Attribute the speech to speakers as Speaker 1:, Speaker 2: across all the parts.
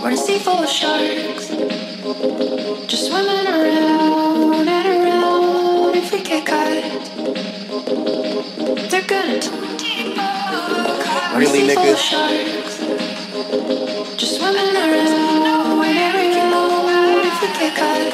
Speaker 1: We're a sea full of sharks, just swimming around and around. If we get caught, they're gonna
Speaker 2: really, nigga?
Speaker 1: Sharks, just swimming around and around. If we get caught,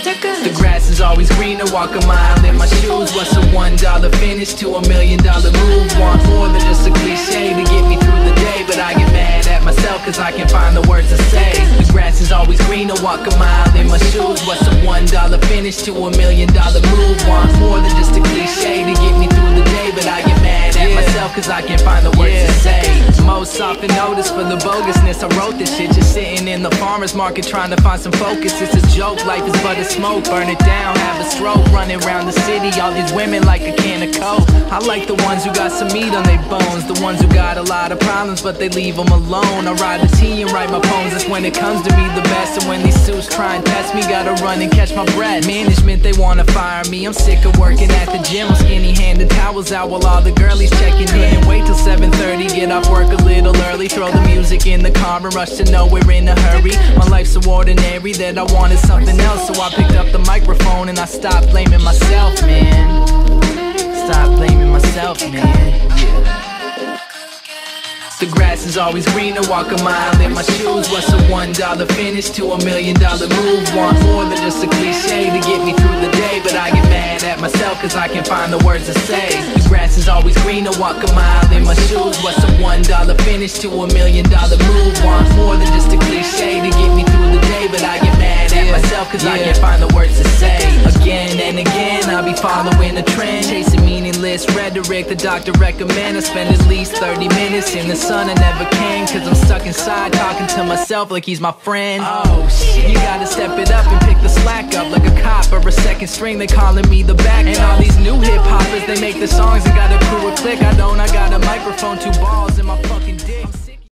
Speaker 1: they're gonna.
Speaker 3: The grass is always greener, walk a mile in my shoes. What's a $1 finish to $1 million move? Want more than just a cliche to get me through the day, but I get mad at myself cause I can't find the words to say. The grass is always greener, walk a mile in my shoes. What's a $1 finish to $1 million move? Want more than just a cliche to get me through the day, but I get mad at myself cause I can't find the words to say. Most often noticed for the bogusness, I wrote this shit just sitting in the farmer's market trying to find some focus. It's a joke, life is but a smoke, burn it down, have a stroke, running around the city, all these women like a can of coke. I like the ones who got some meat on their bones, the ones who got a lot of problems but they leave them alone. I ride the T and write my poems, that's when it comes to be the best. And when these suits try and test me, gotta run and catch my breath. Management, they wanna fire me, I'm sick of working at the gym. I'm skinny handed towels out while all the girlies checking in. Wait till 7:30, get off work a little early, throw the music in the car and rush to nowhere in a hurry. My life's so ordinary that I wanted something else, so I picked up the microphone and I stopped blaming myself, man. Stop blaming myself, man. Yeah. The grass is always greener, walk a mile in my shoes. What's a $1 finish to $1 million move? Want more than just a cliche to get me through the day, but I get mad at myself cause I can't find the words to say. The grass is always greener, walk a mile in my shoes. What's a $1 finish to $1 million move? Want more than just a cliche to get me through the day, but I get mad at myself cause I can't find the words to say. Again and again, I'll be following a trend, chasing meaningless rhetoric the doctor recommend. I spend at least 30 minutes in the sun, I never can, cause I'm stuck inside talking to myself like he's my friend. Oh shit, you gotta step it up and pick the slack up like a cop or a second string, they calling me the backup. And all these new hip hoppers, they make the songs and got a crew, a click. I got a microphone, 2 balls in my fucking